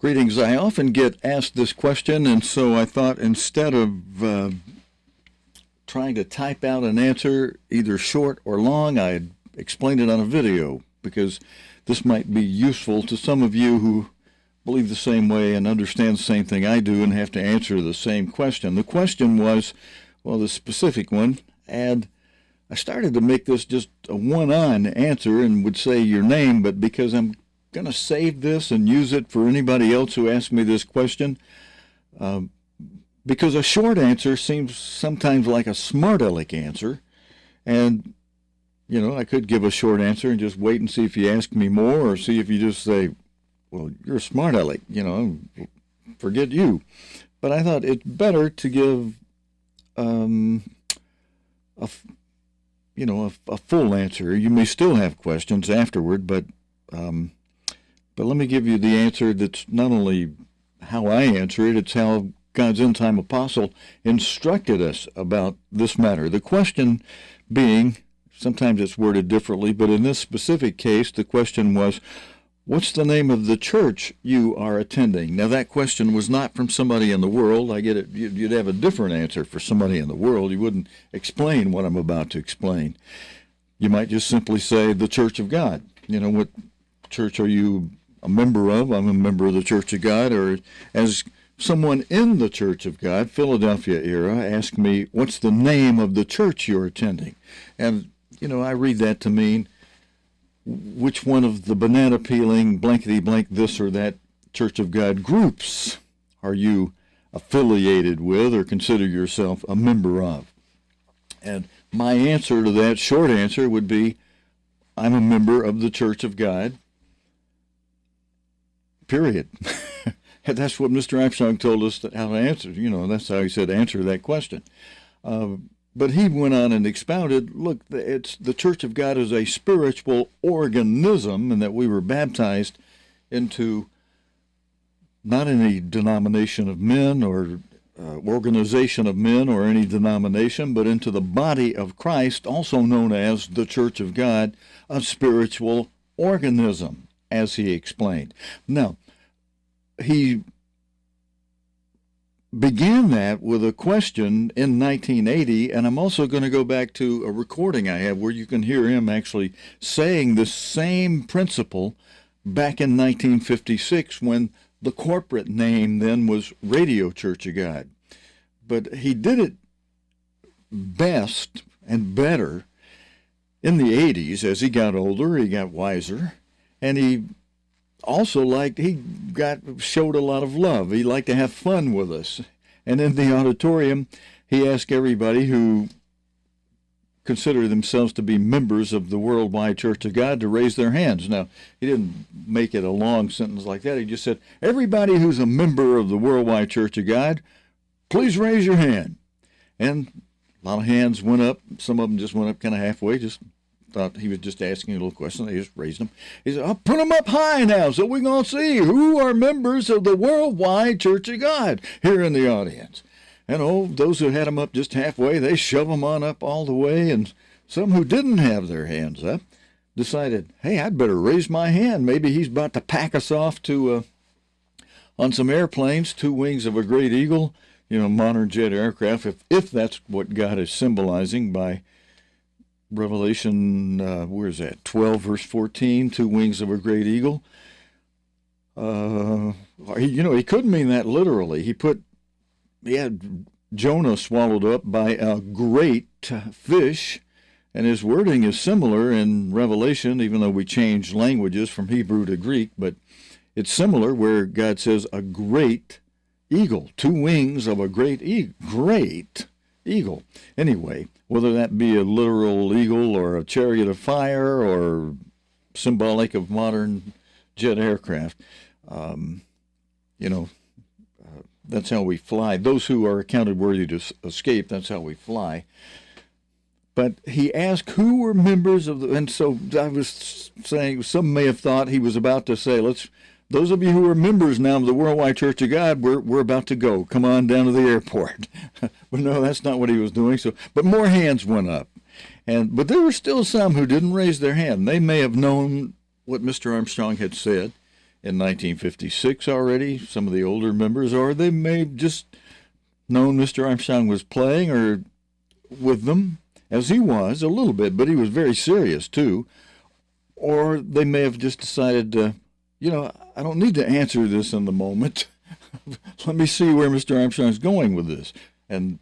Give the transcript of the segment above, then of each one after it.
Greetings. I often get asked this question, and so I thought instead of trying to type out an answer, either short or long, I'd explain it on a video, because this might be useful to some of you who believe the same way and understand the same thing I do and have to answer the same question. The question was, well, the specific one, and I started to make this just a one-on answer and would say your name, but because I'm going to save this and use it for anybody else who asks me this question, because a short answer seems sometimes like a smart aleck answer, and I could give a short answer and just wait and see if you ask me more, or see if you just say, well, you're a smart aleck, forget you. But I thought it's better to give a full answer. You may still have questions afterward, but let me give you the answer that's not only how I answer it, it's how God's end-time apostle instructed us about this matter. The question being, sometimes it's worded differently, but in this specific case, the question was, what's the name of the church you are attending? Now, that question was not from somebody in the world. I get it. You'd have a different answer for somebody in the world. You wouldn't explain what I'm about to explain. You might just simply say, the Church of God. What church are you a member of? I'm a member of the Church of God. Or as someone in the Church of God, Philadelphia era, asked me, what's the name of the church you're attending? And, I read that to mean, which one of the banana-peeling, blankety-blank this or that Church of God groups are you affiliated with or consider yourself a member of? And my answer to that short answer would be, I'm a member of the Church of God, period. And that's what Mr. Armstrong told us how to answer. That's how he said answer that question. But he went on and expounded, look, the Church of God is a spiritual organism, and that we were baptized into not any denomination of men or organization of men or any denomination, but into the body of Christ, also known as the Church of God, a spiritual organism, as he explained. Now, he began that with a question in 1980, and I'm also going to go back to a recording I have where you can hear him actually saying the same principle back in 1956 when the corporate name then was Radio Church of God. But he did it best and better in the 80s. As he got older, he got wiser, and he also showed a lot of love. He liked to have fun with us. And in the auditorium, he asked everybody who consider themselves to be members of the Worldwide Church of God to raise their hands. Now, he didn't make it a long sentence like that. He just said, everybody who's a member of the Worldwide Church of God, please raise your hand. And a lot of hands went up. Some of them just went up kind of halfway, just thought he was just asking a little question. They just raised them. He said, I'll put them up high now so we're going to see who are members of the Worldwide Church of God here in the audience. And those who had them up just halfway, they shove them on up all the way. And some who didn't have their hands up decided, hey, I'd better raise my hand. Maybe he's about to pack us off to on some airplanes, two wings of a great eagle, modern jet aircraft, if that's what God is symbolizing by Revelation, 12, verse 14, two wings of a great eagle. He couldn't mean that literally. He had Jonah swallowed up by a great fish, and his wording is similar in Revelation, even though we changed languages from Hebrew to Greek, but it's similar where God says a great eagle, two wings of a great eagle. Anyway, whether that be a literal eagle or a chariot of fire or symbolic of modern jet aircraft, that's how we fly. Those who are accounted worthy to escape, that's how we fly. But he asked who were members of the, and so I was saying, some may have thought he was about to say, those of you who are members now of the Worldwide Church of God, we're about to go. Come on down to the airport. But no, that's not what he was doing. But more hands went up. But there were still some who didn't raise their hand. They may have known what Mr. Armstrong had said, in 1956 already, some of the older members, or they may have just known Mr. Armstrong was playing or with them, as he was a little bit, but he was very serious too. Or they may have just decided, I don't need to answer this in the moment. Let me see where Mr. Armstrong's going with this. And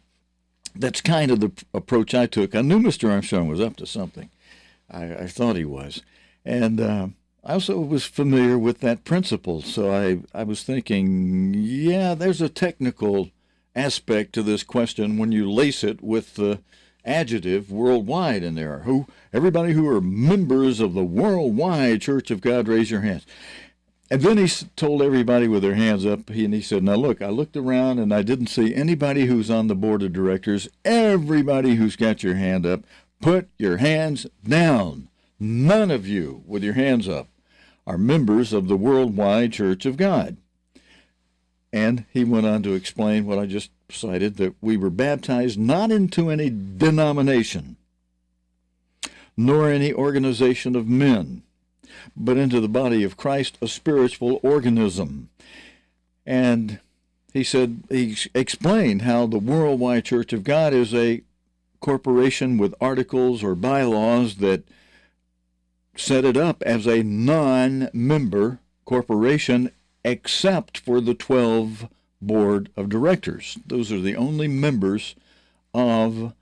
that's kind of the approach I took. I knew Mr. Armstrong was up to something. I thought he was. And I also was familiar with that principle. So I was thinking, yeah, there's a technical aspect to this question when you lace it with the adjective worldwide in there. Everybody who are members of the worldwide Church of God, raise your hands. And then he told everybody with their hands up, and he said, now look, I looked around and I didn't see anybody who's on the board of directors. Everybody who's got your hand up, put your hands down. None of you with your hands up are members of the worldwide Church of God. And he went on to explain what I just cited, that we were baptized not into any denomination, nor any organization of men, but into the body of Christ, a spiritual organism. And he explained how the worldwide Church of God is a corporation with articles or bylaws that set it up as a non-member corporation, except for the 12 board of directors. Those are the only members of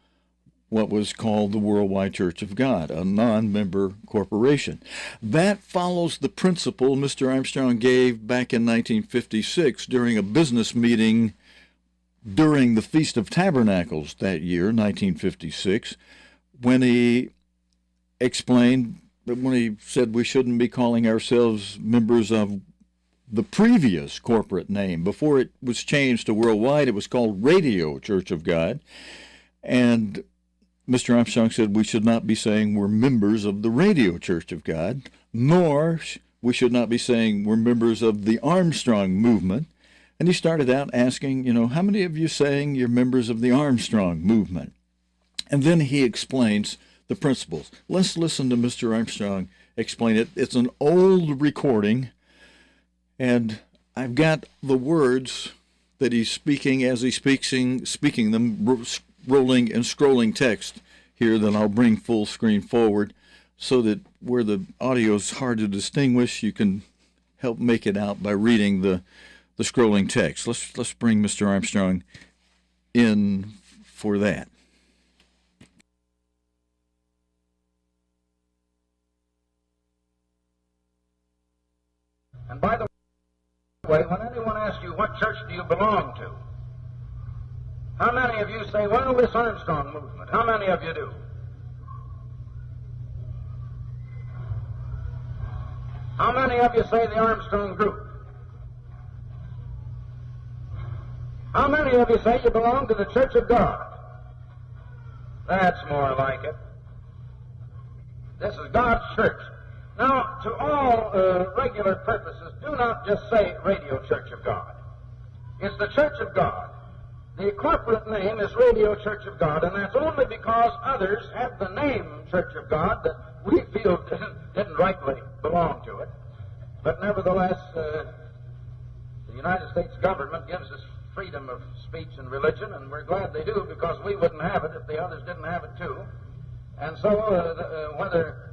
what was called the Worldwide Church of God, a non-member corporation. That follows the principle Mr. Armstrong gave back in 1956 during a business meeting during the Feast of Tabernacles that year, 1956, when he explained that when he said we shouldn't be calling ourselves members of the previous corporate name. Before it was changed to worldwide, it was called Radio Church of God. And Mr. Armstrong said we should not be saying we're members of the Radio Church of God, nor we should not be saying we're members of the Armstrong movement. And he started out asking, how many of you saying you're members of the Armstrong movement? And then he explains the principles. Let's listen to Mr. Armstrong explain it. It's an old recording, and I've got the words that he's speaking as he's speaking them, rolling and scrolling text here that I'll bring full screen forward so that where the audio is hard to distinguish, you can help make it out by reading the scrolling text. Let's bring Mr. Armstrong in for that. And by the way, when anyone asks you, what church do you belong to? How many of you say, well, this Armstrong movement? How many of you do? How many of you say the Armstrong group? How many of you say you belong to the Church of God? That's more like it. This is God's church. Now, to all regular purposes, do not just say Radio Church of God. It's the Church of God. The corporate name is Radio Church of God, and that's only because others have the name Church of God that we feel didn't rightly belong to it. But nevertheless, the United States government gives us freedom of speech and religion, and we're glad they do, because we wouldn't have it if the others didn't have it too. And so whether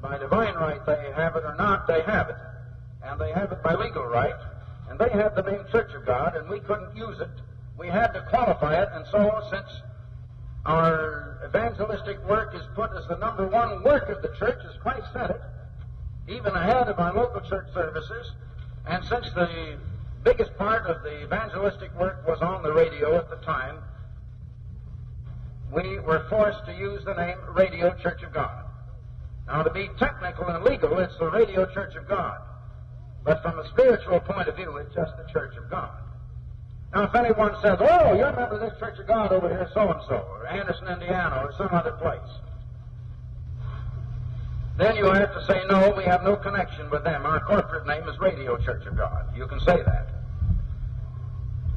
by divine right they have it or not, they have it. And they have it by legal right. And they have the name Church of God, and we couldn't use it. We had to qualify it, and so since our evangelistic work is put as the number one work of the church, as Christ said it, even ahead of our local church services, and since the biggest part of the evangelistic work was on the radio at the time, we were forced to use the name Radio Church of God. Now, to be technical and legal, it's the Radio Church of God. But from a spiritual point of view, it's just the Church of God. Now, if anyone says, oh, you're a member of this Church of God over here so-and-so, or Anderson, Indiana, or some other place, then you have to say, no, we have no connection with them. Our corporate name is Radio Church of God. You can say that.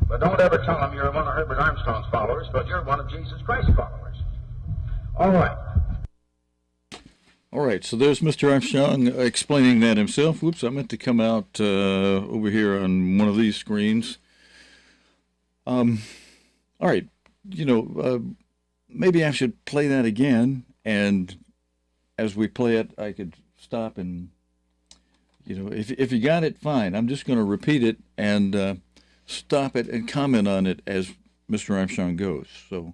But don't ever tell them you're one of Herbert Armstrong's followers, but you're one of Jesus Christ's followers. All right. All right, so there's Mr. Armstrong explaining that himself. Whoops, I meant to come out over here on one of these screens. All right, maybe I should play that again, and as we play it, I could stop and, if you got it, fine. I'm just going to repeat it and stop it and comment on it as Mr. Armstrong goes. So,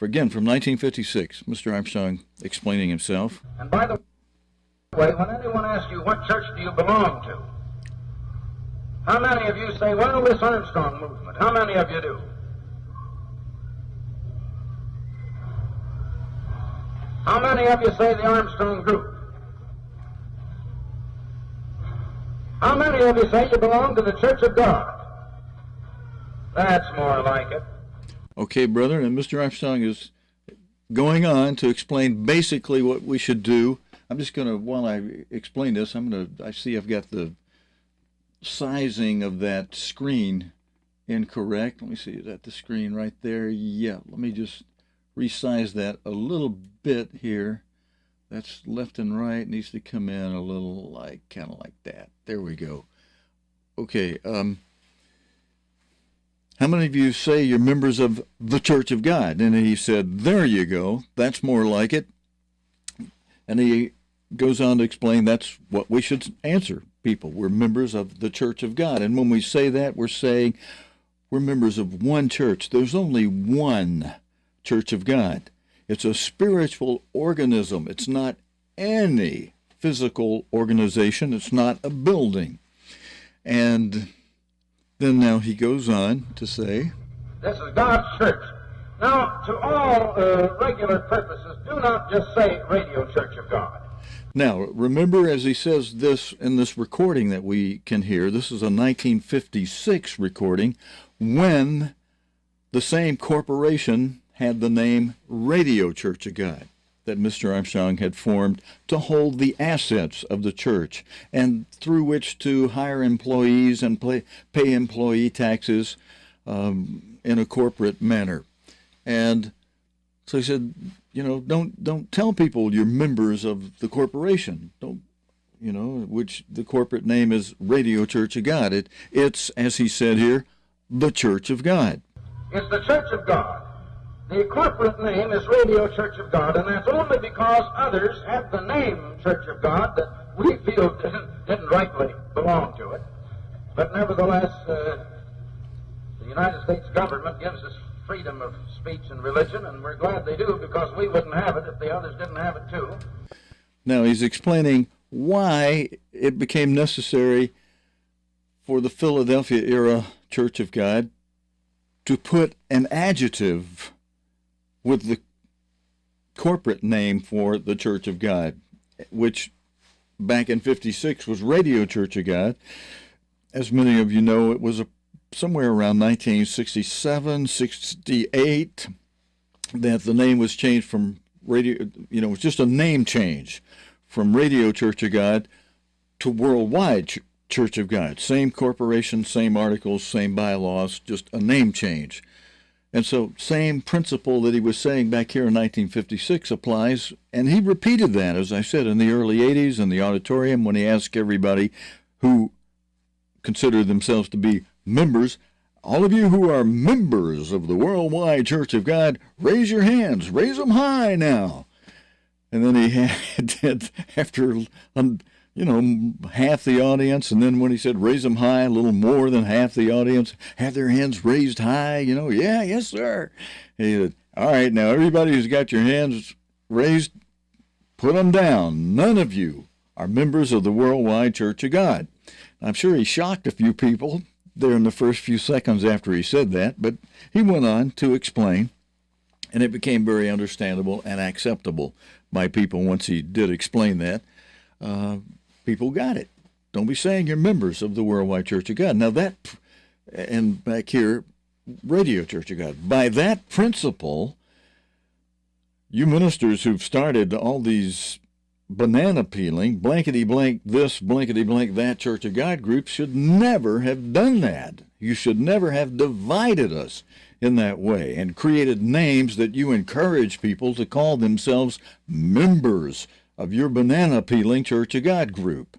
again, from 1956, Mr. Armstrong explaining himself. And by the way, when anyone asks you, what church do you belong to? How many of you say, well, this Armstrong movement? How many of you do? How many of you say the Armstrong group? How many of you say you belong to the Church of God? That's more like it. Okay, brother, and Mr. Armstrong is going on to explain basically what we should do. I'm just going to, while I explain this, I see I've got the sizing of that screen incorrect. Let me see, is that the screen right there? Yeah, let me just resize that a little bit here. That's left and right, needs to come in a little kind of like that. There we go. Okay, how many of you say you're members of the Church of God? And he said, there you go. That's more like it. And he goes on to explain that's what we should answer people. We're members of the Church of God. And when we say that, we're saying we're members of one church. There's only one Church of God. It's a spiritual organism. It's not any physical organization. It's not a building. And then now he goes on to say, this is God's church. Now, to all regular purposes, do not just say Radio Church of God. Now, remember, as he says this in this recording that we can hear, this is a 1956 recording, when the same corporation had the name Radio Church of God that Mr. Armstrong had formed to hold the assets of the church and through which to hire employees and pay employee taxes in a corporate manner. And so he said, don't tell people you're members of the corporation. Don't, which the corporate name is Radio Church of God. It's, as he said here, the Church of God. It's the Church of God. The corporate name is Radio Church of God, and that's only because others have the name Church of God that we feel didn't rightly belong to it. But nevertheless, the United States government gives us freedom of speech and religion, and we're glad they do, because we wouldn't have it if the others didn't have it too. Now he's explaining why it became necessary for the Philadelphia era Church of God to put an adjective with the corporate name for the Church of God, which back in 56 was Radio Church of God. As many of you know, it was somewhere around 1967, 68 that the name was changed from Radio, it was just a name change from Radio Church of God to Worldwide Church of God. Same corporation, same articles, same bylaws, just a name change. And so same principle that he was saying back here in 1956 applies, and he repeated that, as I said, in the early 80s in the auditorium when he asked everybody who considered themselves to be members, all of you who are members of the Worldwide Church of God, raise your hands, raise them high now. And then he had, after half the audience, and then when he said raise them high, a little more than half the audience had their hands raised high, yes, sir. And he said, all right, now everybody who's got your hands raised, put them down. None of you are members of the Worldwide Church of God. I'm sure he shocked a few people there in the first few seconds after he said that, but he went on to explain, and it became very understandable and acceptable by people once he did explain that. People got it. Don't be saying you're members of the Worldwide Church of God. Now that, and back here, Radio Church of God. By that principle, you ministers who've started all these banana peeling, blankety-blank this, blankety-blank that Church of God groups should never have done that. You should never have divided us in that way and created names that you encourage people to call themselves members of your banana peeling Church of God group.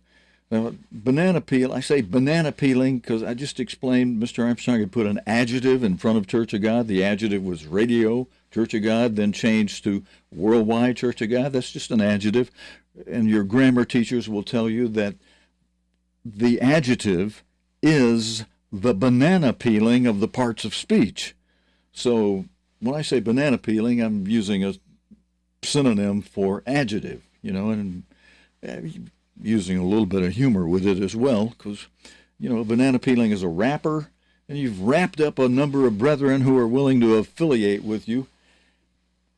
Now, banana peel, I say banana peeling because I just explained Mr. Armstrong had put an adjective in front of Church of God. The adjective was radio, Church of God, then changed to worldwide Church of God. That's just an adjective. And your grammar teachers will tell you that the adjective is the banana peeling of the parts of speech. So when I say banana peeling, I'm using a synonym for adjective, and using a little bit of humor with it as well, because, banana peeling is a wrapper, and you've wrapped up a number of brethren who are willing to affiliate with you.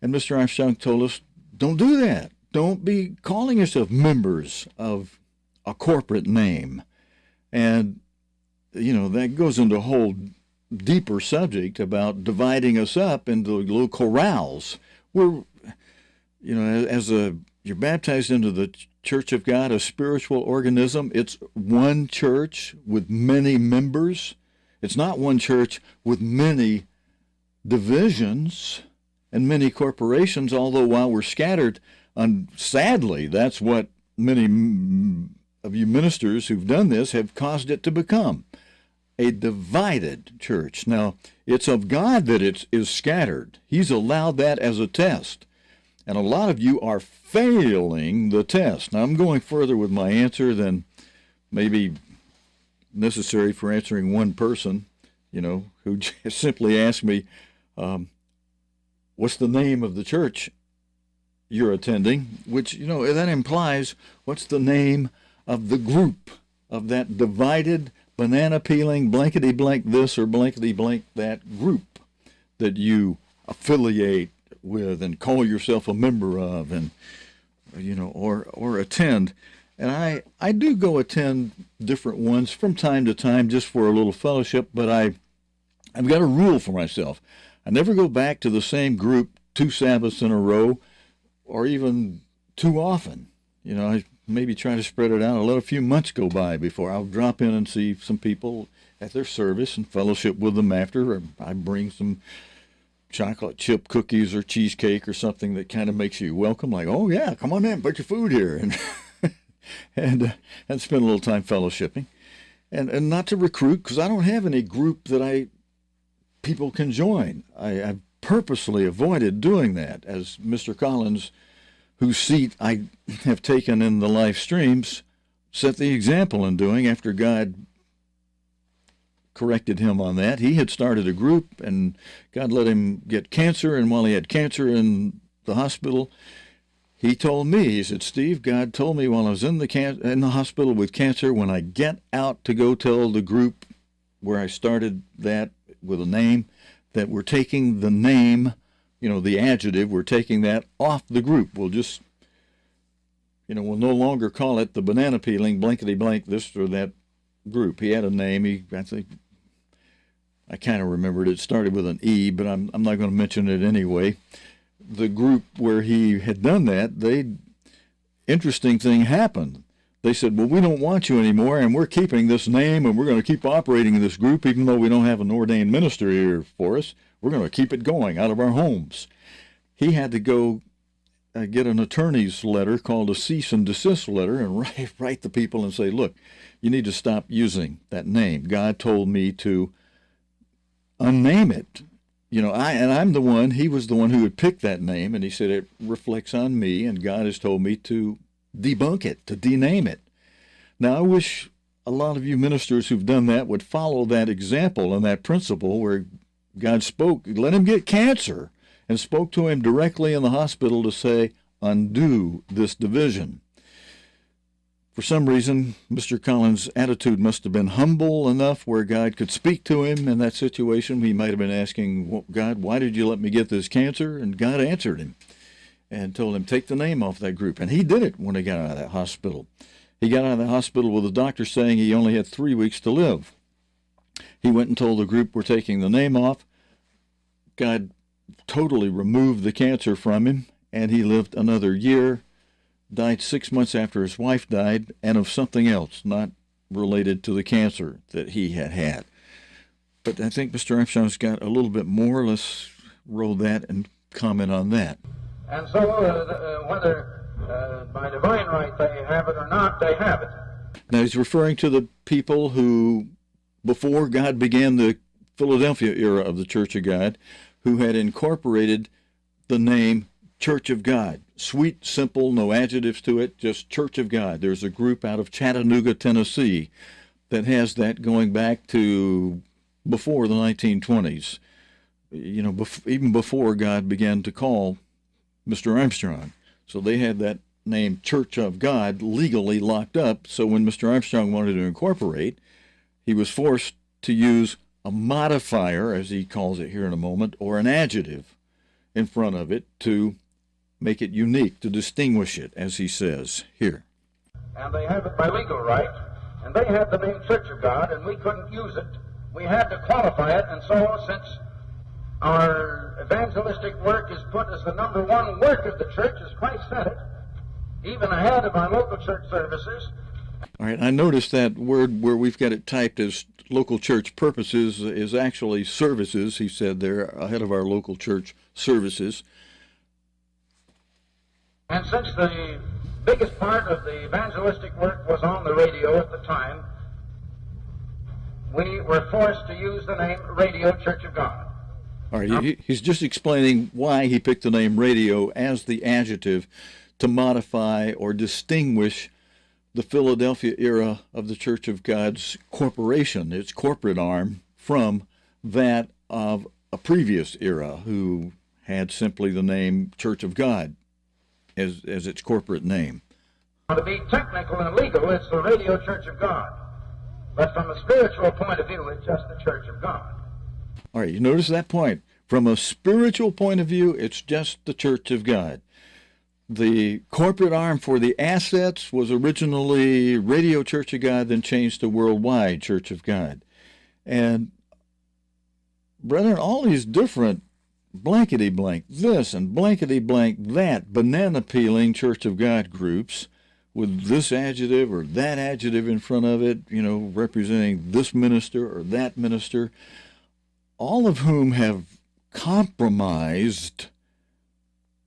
And Mr. Armstrong told us, don't do that. Don't be calling yourself members of a corporate name. And, that goes into a whole deeper subject about dividing us up into little corrals. We're, you're baptized into the Church of God, a spiritual organism. It's one church with many members. It's not one church with many divisions and many corporations, although while we're scattered, sadly, that's what many of you ministers who've done this have caused it to become, a divided church. Now, it's of God that it is scattered. He's allowed that as a test. And a lot of you are failing the test. Now, I'm going further with my answer than maybe necessary for answering one person, who just simply asked me, what's the name of the church you're attending? Which, that implies what's the name of the group of that divided, banana peeling, blankety blank this or blankety blank that group that you affiliate with and call yourself a member of, and or attend. And I do go attend different ones from time to time just for a little fellowship, but I've got a rule for myself. I never go back to the same group 2 Sabbaths in a row or even too often. I maybe try to spread it out. I'll let a few months go by before I'll drop in and see some people at their service and fellowship with them after, or I bring some chocolate chip cookies or cheesecake or something that kind of makes you welcome, like, oh yeah, come on in, put your food here, and spend a little time fellowshipping, and not to recruit, because I don't have any group that people can join. I've purposely avoided doing that, as Mr. Collins, whose seat I have taken in the live streams, set the example in doing after God corrected him on that. He had started a group, and God let him get cancer, and while he had cancer in the hospital, he told me, he said, Steve, God told me while I was in the hospital with cancer, when I get out to go tell the group where I started that with a name, that we're taking the name, the adjective, we're taking that off the group. We'll just, we'll no longer call it the banana peeling, blankety blank, this or that group. He had a name. I kind of remembered it started with an E, but I'm not going to mention it anyway. The group where he had done that, interesting thing happened. They said, well, we don't want you anymore, and we're keeping this name, and we're going to keep operating in this group, even though we don't have an ordained minister here for us. We're going to keep it going out of our homes. He had to go get an attorney's letter called a cease and desist letter and write the people and say, look, you need to stop using that name. God told me to unname it. I'm the one, he was the one who had picked that name, and he said it reflects on me, and God has told me to debunk it, to dename it. Now, I wish a lot of you ministers who've done that would follow that example and that principle where God spoke, let him get cancer, and spoke to him directly in the hospital to say, undo this division. For some reason, Mr. Collins' attitude must have been humble enough where God could speak to him in that situation. He might have been asking, well, God, why did you let me get this cancer? And God answered him and told him, take the name off that group. And he did it when he got out of that hospital. He got out of the hospital with the doctor saying he only had 3 weeks to live. He went and told the group, we're taking the name off. God totally removed the cancer from him, and he lived another year, died 6 months after his wife died, and of something else, not related to the cancer that he had had. But I think Mr. Armstrong's got a little bit more. Let's roll that and comment on that. And so whether By divine right they have it or not, they have it. Now he's referring to the people who, before God began the Philadelphia era of the Church of God, who had incorporated the name Church of God. Sweet, simple, no adjectives to it, just Church of God. There's a group out of Chattanooga, Tennessee, that has that going back to before the 1920s. You know, even before God began to call Mr. Armstrong. So they had that name Church of God legally locked up. So when Mr. Armstrong wanted to incorporate, he was forced to use a modifier, as he calls it here in a moment, or an adjective in front of it to make it unique, to distinguish it, as he says here. And they have it by legal right, and they had the name Church of God, and we couldn't use it. We had to qualify it, and so since our evangelistic work is put as the number one work of the church, as Christ said it, even ahead of our local church services. All right, I noticed that word where we've got it typed as local church purposes is actually services, he said there, ahead of our local church services. And since the biggest part of the evangelistic work was on the radio at the time, we were forced to use the name Radio Church of God. All right, he's just explaining why he picked the name radio as the adjective to modify or distinguish the Philadelphia era of the Church of God's corporation, its corporate arm, from that of a previous era who had simply the name Church of God as its corporate name. To be technical and legal, it's the Radio Church of God. But from a spiritual point of view, it's just the Church of God. All right, you notice that point. From a spiritual point of view, it's just the Church of God. The corporate arm for the assets was originally Radio Church of God, then changed to Worldwide Church of God. And, brethren, all these different blankety-blank this and blankety-blank that banana-peeling Church of God groups with this adjective or that adjective in front of it, you know, representing this minister or that minister, all of whom have compromised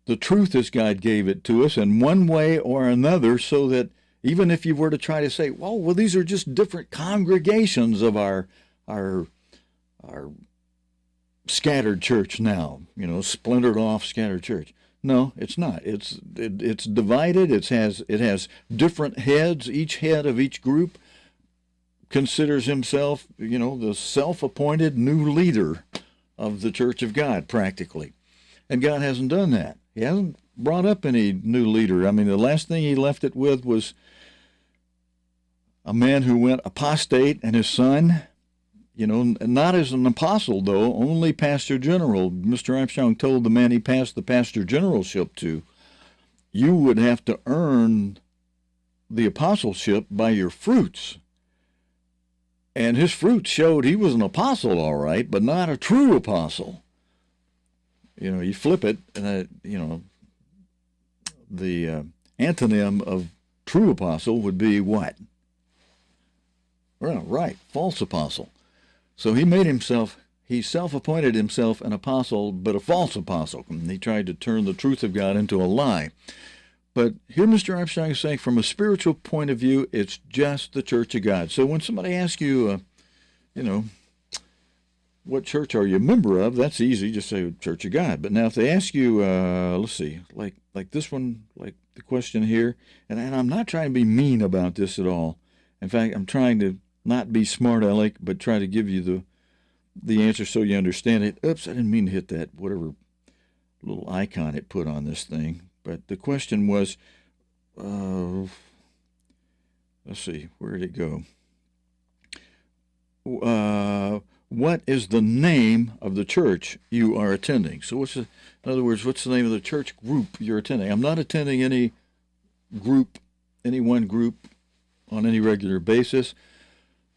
the truth as God gave it to us in one way or another, so that even if you were to try to say, well, these are just different congregations of our scattered church now, you know, splintered off scattered church. No, it's not. It's divided. It has different heads. Each head of each group considers himself, you know, the self-appointed new leader of the Church of God, practically. And God hasn't done that. He hasn't brought up any new leader. I mean, the last thing he left it with was a man who went apostate and his son, you know, not as an apostle, though, only pastor general. Mr. Armstrong told the man he passed the pastor generalship to, you would have to earn the apostleship by your fruits. And his fruits showed he was an apostle, all right, but not a true apostle. You know, you flip it, and you know, the antonym of true apostle would be what? Well, right, false apostle. So he self-appointed himself an apostle, but a false apostle. And he tried to turn the truth of God into a lie. But here Mr. Armstrong is saying, from a spiritual point of view, it's just the Church of God. So when somebody asks you, you know, what church are you a member of, that's easy, just say Church of God. But now if they ask you, let's see, like this one, like the question here, and I'm not trying to be mean about this at all. In fact, I'm trying to not be smart aleck, but try to give you the answer so you understand it. Oops, I didn't mean to hit that whatever little icon it put on this thing. But the question was, let's see, where did it go? What is the name of the church you are attending? So in other words, what's the name of the church group you're attending? I'm not attending any one group on any regular basis.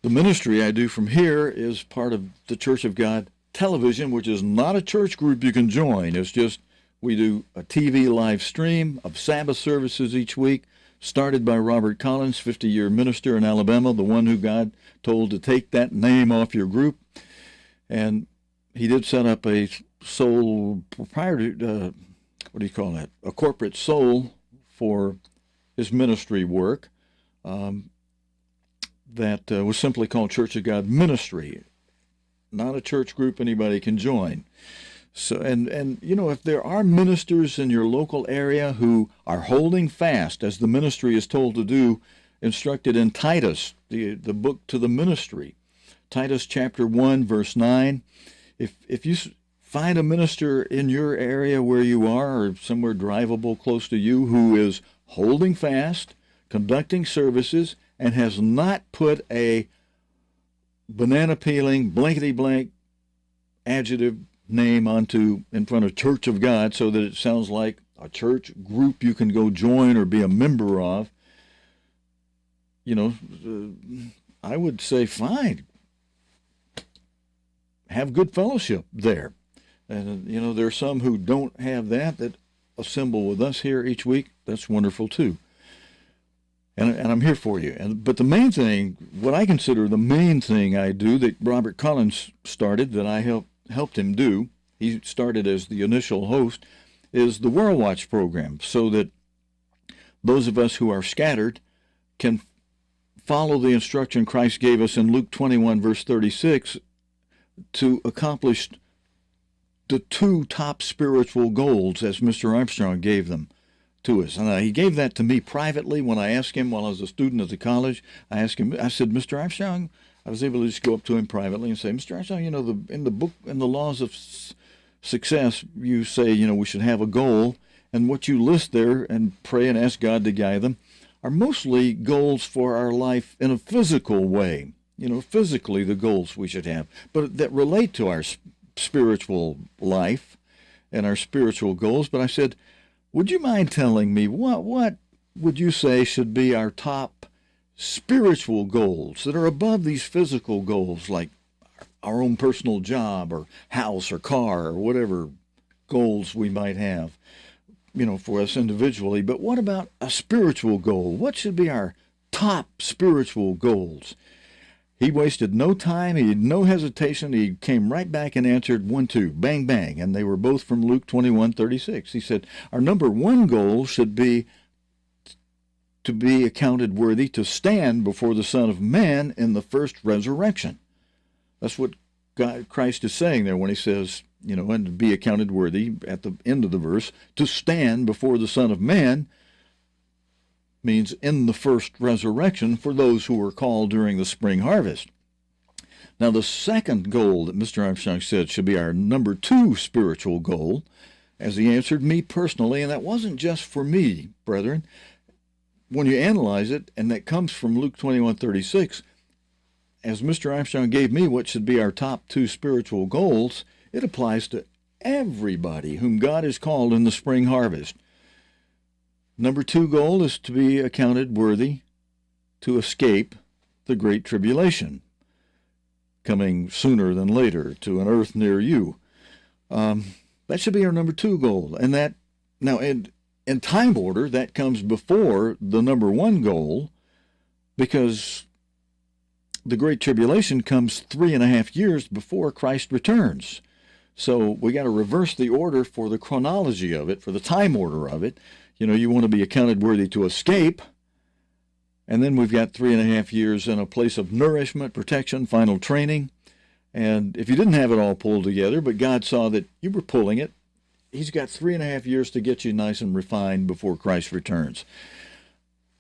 The ministry I do from here is part of the Church of God television, which is not a church group you can join. It's just we do a TV live stream of Sabbath services each week, started by Robert Collins, 50-year minister in Alabama, the one who God told to take that name off your group. And he did set up a sole proprietor, what do you call that? A corporate sole for his ministry work that was simply called Church of God Ministry, not a church group anybody can join. So, and you know, if there are ministers in your local area who are holding fast, as the ministry is told to do, instructed in Titus, the book to the ministry, Titus chapter 1, verse 9, if you find a minister in your area where you are or somewhere drivable close to you who is holding fast, conducting services, and has not put a banana-peeling, blankety-blank adjective name in front of Church of God so that it sounds like a church group you can go join or be a member of, you know, I would say fine. Have good fellowship there. And, you know, there are some who don't have that assemble with us here each week. That's wonderful, too. And I'm here for you. But the main thing, what I consider the main thing I do that Robert Collins started, that I helped him do, he started as the initial host, is the World Watch program, so that those of us who are scattered can follow the instruction Christ gave us in Luke 21, verse 36, to accomplish the two top spiritual goals as Mr. Armstrong gave them to us. And he gave that to me privately when I asked him while I was a student at the college. I said, Mr. Armstrong, I was able to just go up to him privately and say, Mr. Armstrong, you know, in the book, in the laws of success, you say, you know, we should have a goal. And what you list there and pray and ask God to guide them are mostly goals for our life in a physical way. You know, physically the goals we should have, but that relate to our spiritual life and our spiritual goals. But I said, would you mind telling me what would you say should be our top spiritual goals that are above these physical goals, like our own personal job or house or car or whatever goals we might have, you know, for us individually? But what about a spiritual goal? What should be our top spiritual goals? He wasted no time. He had no hesitation. He came right back and answered 1, 2, bang, bang. And they were both from Luke 21:36. He said, our number one goal should be to be accounted worthy to stand before the Son of Man in the first resurrection. That's what Christ is saying there when he says, you know, and to be accounted worthy at the end of the verse, to stand before the Son of Man means in the first resurrection for those who were called during the spring harvest. Now, the second goal that Mr. Armstrong said should be our number two spiritual goal, as he answered me personally, and that wasn't just for me, brethren. When you analyze it, and that comes from Luke 21:36, as Mr. Armstrong gave me what should be our top two spiritual goals, it applies to everybody whom God has called in the spring harvest. Number two goal is to be accounted worthy to escape the great tribulation, coming sooner than later to an earth near you. That should be our number two goal. And that, now in time order, that comes before the number one goal, because the great tribulation comes 3.5 years before Christ returns. So we got to reverse the order for the chronology of it, for the time order of it. You know, you want to be accounted worthy to escape, and then we've got 3.5 years in a place of nourishment, protection, final training. And if you didn't have it all pulled together, but God saw that you were pulling it, he's got 3.5 years to get you nice and refined before Christ returns.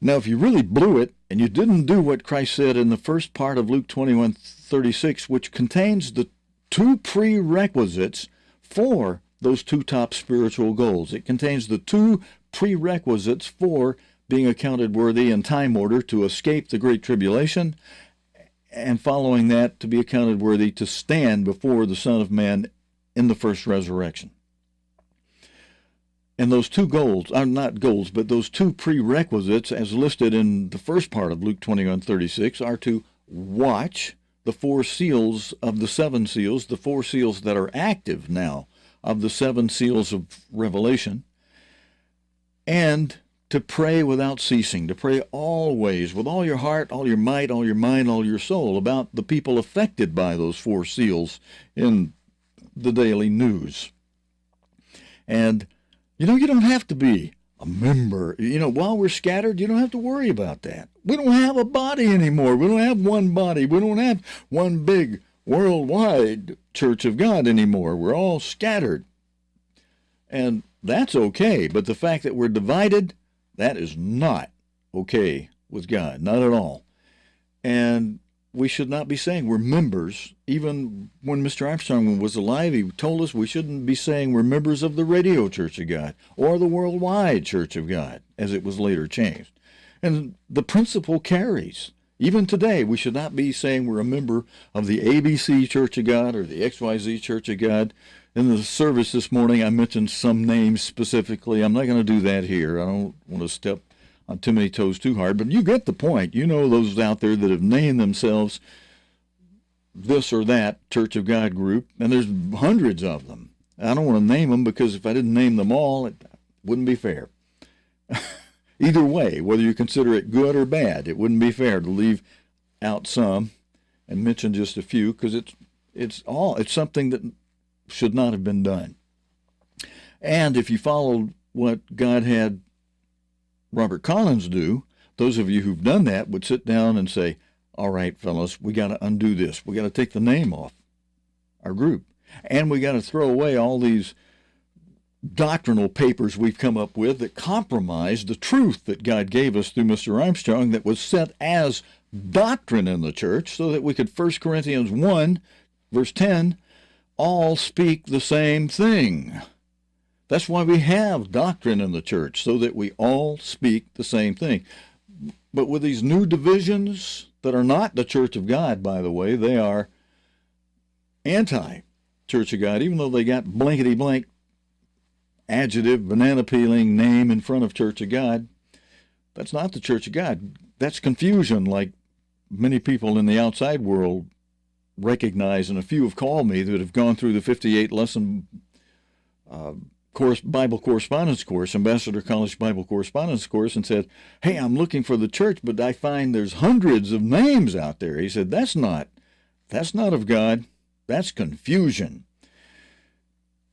Now, if you really blew it, and you didn't do what Christ said in the first part of Luke 21:36, which contains the two prerequisites for those two top spiritual goals. It contains the two prerequisites for being accounted worthy in time order to escape the great tribulation, and following that to be accounted worthy to stand before the Son of Man in the first resurrection. And those two goals are not goals, but those two prerequisites, as listed in the first part of Luke 21:36, are to watch the four seals of the seven seals, the four seals that are active now of the seven seals of Revelation, and to pray without ceasing, to pray always with all your heart, all your might, all your mind, all your soul about the people affected by those four seals in the daily news. And, you know, you don't have to be a member. While we're scattered, you don't have to worry about that. We don't have a body anymore. We don't have one body. We don't have one big worldwide Church of God anymore. We're all scattered. And that's okay. But the fact that we're divided, that is not okay with God. Not at all. And we should not be saying we're members. Even when Mr. Armstrong was alive, he told us we shouldn't be saying we're members of the Radio Church of God or the Worldwide Church of God, as it was later changed. And the principle carries. Even today, we should not be saying we're a member of the ABC Church of God or the XYZ Church of God. In the service this morning, I mentioned some names specifically. I'm not going to do that here. I don't want to step on too many toes too hard, but you get the point. You know those out there that have named themselves this or that Church of God group, and there's hundreds of them. I don't want to name them because if I didn't name them all, it wouldn't be fair. Either way, whether you consider it good or bad, it wouldn't be fair to leave out some and mention just a few, because it's something that should not have been done. And if you followed what God had Robert Collins do, those of you who've done that would sit down and say, all right, fellas, we got to undo this. We got to take the name off our group. And we got to throw away all these doctrinal papers we've come up with that compromise the truth that God gave us through Mr. Armstrong that was set as doctrine in the church, so that we could 1 Corinthians 1, verse 10, all speak the same thing. That's why we have doctrine in the church, so that we all speak the same thing. But with these new divisions that are not the Church of God, by the way, they are anti-Church of God, even though they got blankety-blank adjective, banana-peeling name in front of Church of God. That's not the Church of God. That's confusion, like many people in the outside world recognize, and a few have called me that have gone through the 58-lesson Bible correspondence course, Ambassador College Bible correspondence course, and said, hey, I'm looking for the church, but I find there's hundreds of names out there. He said, that's not of God. That's confusion.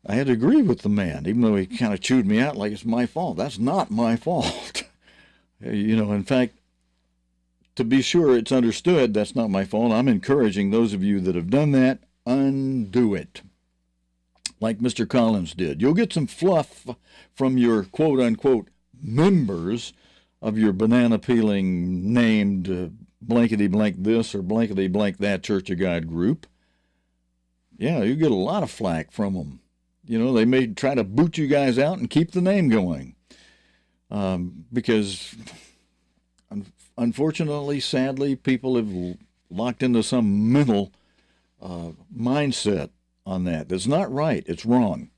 I had to agree with the man, even though he kind of chewed me out like it's my fault. That's not my fault. In fact, to be sure it's understood, that's not my fault. I'm encouraging those of you that have done that, undo it. Like Mr. Collins did. You'll get some fluff from your quote-unquote members of your banana-peeling named blankety-blank this or blankety-blank that Church of God group. Yeah, you get a lot of flack from them. They may try to boot you guys out and keep the name going. Because, unfortunately, sadly, people have locked into some mental mindset on that. That's not right. It's wrong.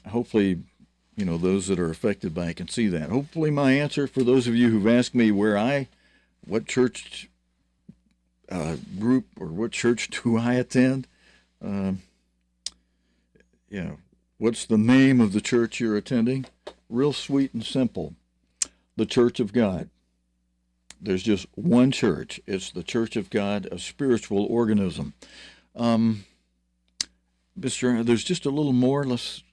Hopefully, those that are affected by it can see that. Hopefully my answer for those of you who've asked me what church group or what church do I attend? What's the name of the church you're attending? Real sweet and simple. The Church of God. There's just one church. It's the Church of God, a spiritual organism. There's just a little more. Let's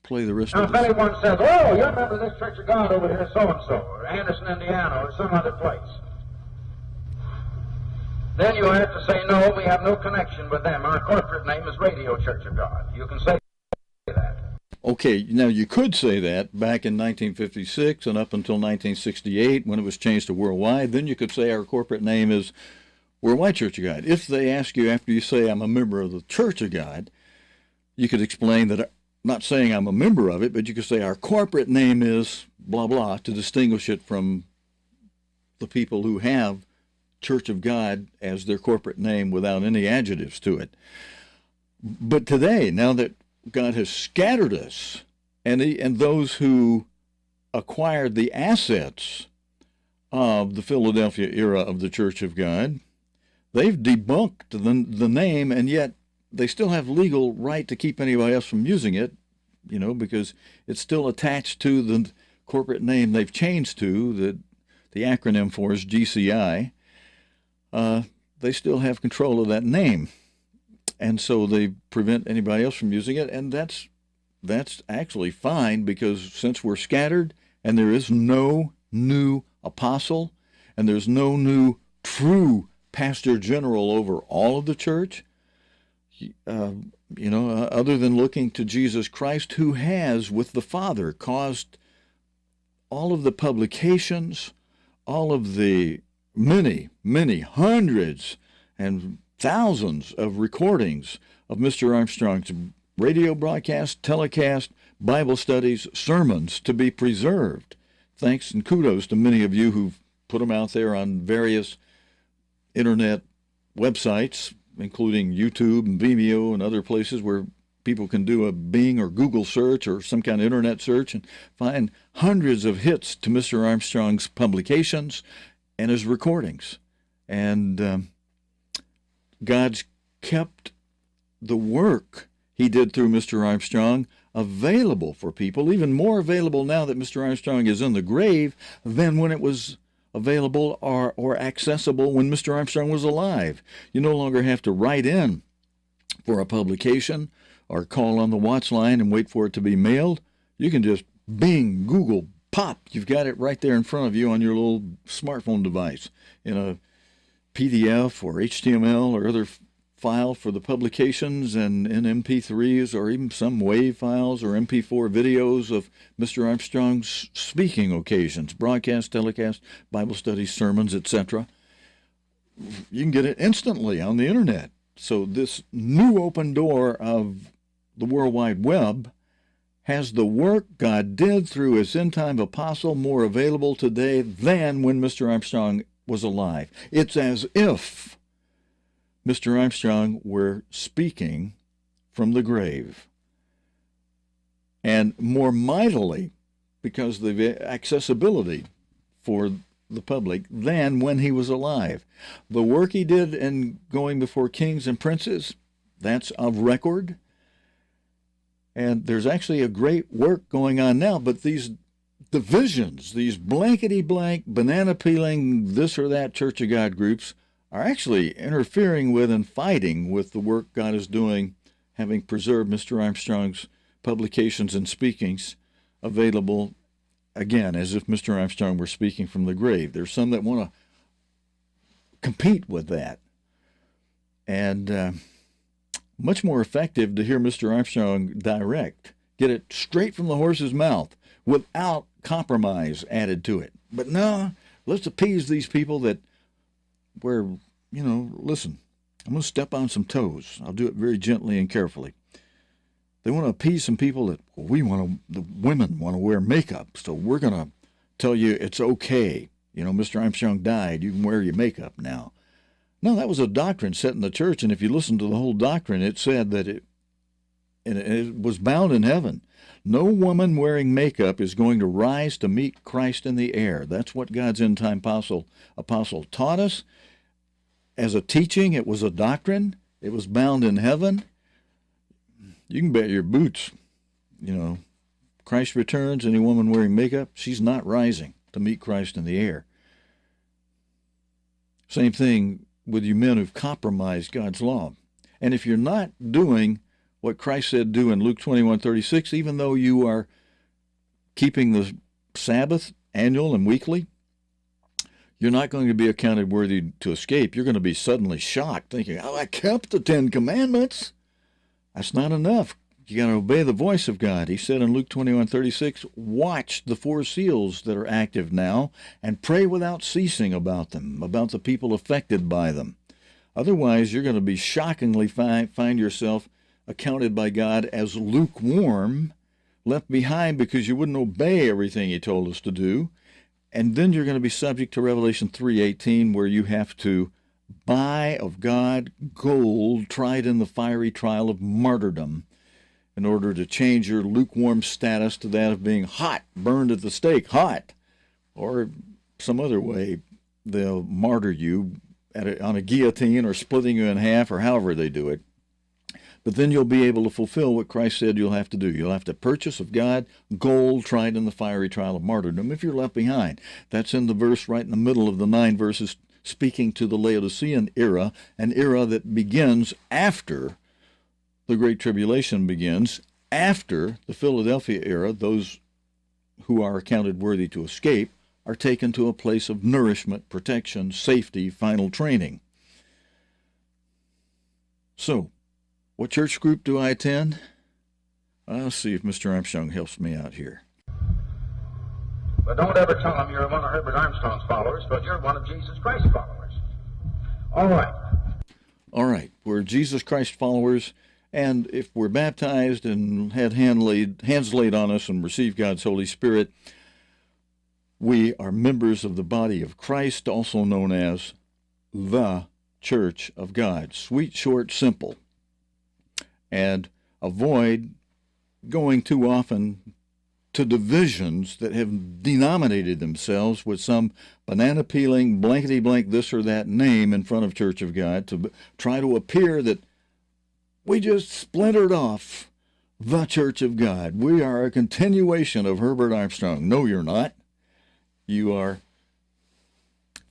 play the rest of Now, this. if anyone says, oh, you're a member of this Church of God over here so-and-so, or Anderson, Indiana, or some other place, then you have to say, no, we have no connection with them. Our corporate name is Radio Church of God. You can say that. Okay, now you could say that back in 1956 and up until 1968 when it was changed to Worldwide. Then you could say our corporate name is Worldwide Church of God. If they ask you after you say I'm a member of the Church of God, you could explain that, not saying I'm a member of it, but you could say our corporate name is blah, blah, to distinguish it from the people who have Church of God as their corporate name without any adjectives to it. But today, now that God has scattered us, and those who acquired the assets of the Philadelphia era of the Church of God, they've debunked the name, and yet they still have legal right to keep anybody else from using it, because it's still attached to the corporate name they've changed to, that the acronym for is GCI. They still have control of that name. And so they prevent anybody else from using it, and that's that's actually fine, because since we're scattered and there is no new apostle and there's no new true pastor general over all of the church, other than looking to Jesus Christ, who has, with the Father, caused all of the publications, all of the many, many hundreds and thousands of recordings of Mr. Armstrong's radio broadcast, telecast, Bible studies, sermons to be preserved. Thanks and kudos to many of you who've put them out there on various internet websites, including YouTube and Vimeo and other places where people can do a Bing or Google search or some kind of internet search and find hundreds of hits to Mr. Armstrong's publications and his recordings. And God's kept the work he did through Mr. Armstrong available for people, even more available now that Mr. Armstrong is in the grave than when it was available or accessible when Mr. Armstrong was alive. You no longer have to write in for a publication or call on the watch line and wait for it to be mailed. You can just Bing, Google, pop. You've got it right there in front of you on your little smartphone device in a PDF or HTML or other file for the publications, and in MP3s or even some WAV files or MP4 videos of Mr. Armstrong's speaking occasions, broadcast, telecast, Bible studies, sermons, etc. You can get it instantly on the internet. So this new open door of the World Wide Web has the work God did through his end-time apostle more available today than when Mr. Armstrong was alive. It's as if Mr. Armstrong were speaking from the grave, and more mightily because of the accessibility for the public than when he was alive. The work he did in going before kings and princes, that's of record. And there's actually a great work going on now, but these divisions, these blankety-blank, banana-peeling, this or that Church of God groups are actually interfering with and fighting with the work God is doing, having preserved Mr. Armstrong's publications and speakings available, again, as if Mr. Armstrong were speaking from the grave. There's some that want to compete with that. And much more effective to hear Mr. Armstrong direct, get it straight from the horse's mouth without compromise added to it. But no, let's appease these people that listen, I'm going to step on some toes. I'll do it very gently and carefully. They want to appease some people that, the women want to wear makeup, so we're going to tell you it's okay. Mr. Armstrong died, you can wear your makeup now. No, that was a doctrine set in the church, and if you listen to the whole doctrine, it said that it was bound in heaven. No woman wearing makeup is going to rise to meet Christ in the air. That's what God's end-time apostle taught us. As a teaching, it was a doctrine. It was bound in heaven. You can bet your boots, Christ returns, any woman wearing makeup, she's not rising to meet Christ in the air. Same thing with you men who've compromised God's law. And if you're not doing what Christ said do in Luke 21:36, even though you are keeping the Sabbath annual and weekly, you're not going to be accounted worthy to escape. You're going to be suddenly shocked, thinking, I kept the 10 Commandments. That's not enough. You got to obey the voice of God. He said in Luke 21:36, watch the 4 seals that are active now and pray without ceasing about them, about the people affected by them. Otherwise, you're going to be shockingly find yourself accounted by God as lukewarm, left behind because you wouldn't obey everything he told us to do. And then you're going to be subject to Revelation 3:18, where you have to buy of God gold tried in the fiery trial of martyrdom in order to change your lukewarm status to that of being hot, burned at the stake, hot. Or some other way they'll martyr you on a guillotine or splitting you in half or however they do it. But then you'll be able to fulfill what Christ said you'll have to do. You'll have to purchase of God gold tried in the fiery trial of martyrdom if you're left behind. That's in the verse right in the middle of the 9 verses speaking to the Laodicean era, an era that begins after the Great Tribulation begins, After the Philadelphia era, those who are accounted worthy to escape are taken to a place of nourishment, protection, safety, final training. So, what church group do I attend? I'll see if Mr. Armstrong helps me out here. But don't ever tell them you're one of Herbert Armstrong's followers, but you're one of Jesus Christ's followers. All right. All right, we're Jesus Christ followers, and if we're baptized and had hands laid on us and received God's Holy Spirit, we are members of the body of Christ, also known as the Church of God. Sweet, short, simple. And avoid going too often to divisions that have denominated themselves with some banana-peeling, blankety-blank this or that name in front of Church of God to try to appear that we just splintered off the Church of God. We are a continuation of Herbert Armstrong. No, you're not. You are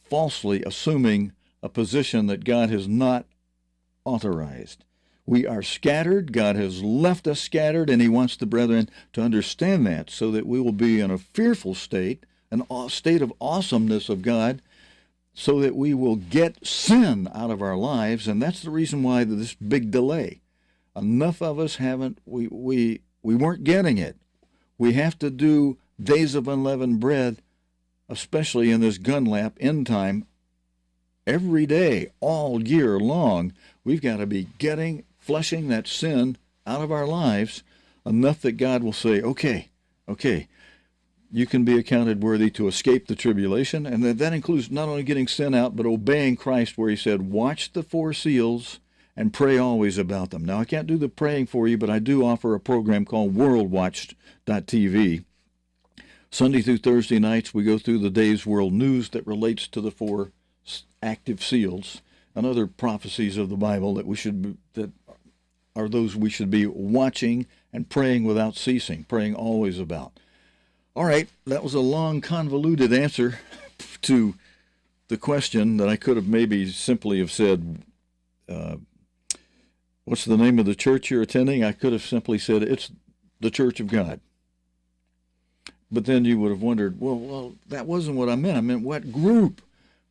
falsely assuming a position that God has not authorized. We are scattered. God has left us scattered, and he wants the brethren to understand that so that we will be in a fearful state, a state of awesomeness of God, so that we will get sin out of our lives, and that's the reason why this big delay. Enough of us we weren't getting it. We have to do days of unleavened bread, especially in this gun lap end time, every day, all year long. We've got to be flushing that sin out of our lives enough that God will say, okay, you can be accounted worthy to escape the tribulation. And that includes not only getting sin out, but obeying Christ, where he said, watch the 4 seals and pray always about them. Now, I can't do the praying for you, but I do offer a program called worldwatch.tv. Sunday through Thursday nights, we go through the day's world news that relates to the 4 active seals and other prophecies of the Bible that are those we should be watching and praying without ceasing, praying always about. All right, that was a long, convoluted answer to the question that I could have maybe simply have said, what's the name of the church you're attending? I could have simply said, it's the Church of God. But then you would have wondered, well, that wasn't what I meant. I meant what group?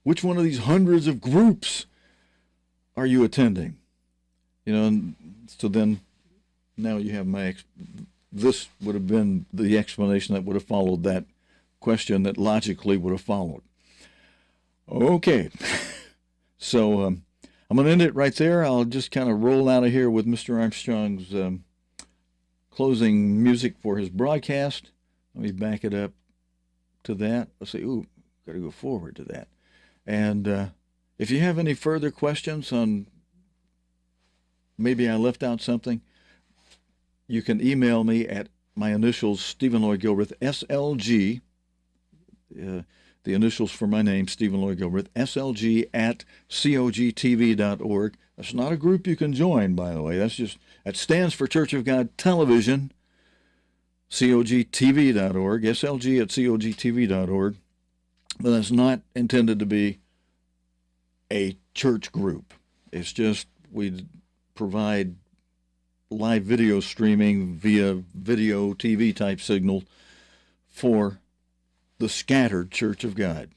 Which one of these hundreds of groups are you attending? And so then now you have this would have been the explanation that would have followed that question that logically would have followed. Okay, so I'm going to end it right there. I'll just kind of roll out of here with Mr. Armstrong's closing music for his broadcast. Let me back it up to that. Let's see. Got to go forward to that. And if you have any further questions on maybe I left out something, you can email me at my initials, Stephen Lloyd Gilbreth, SLG, the initials for my name, Stephen Lloyd Gilbreth, SLG at cogtv.org. That's not a group you can join, by the way. That stands for Church of God Television, cogtv.org, SLG at cogtv.org. But that's not intended to be a church group. It's just we provide live video streaming via video TV type signal for the scattered Church of God.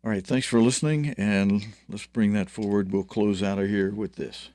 All right, thanks for listening, and let's bring that forward. We'll close out of here with this.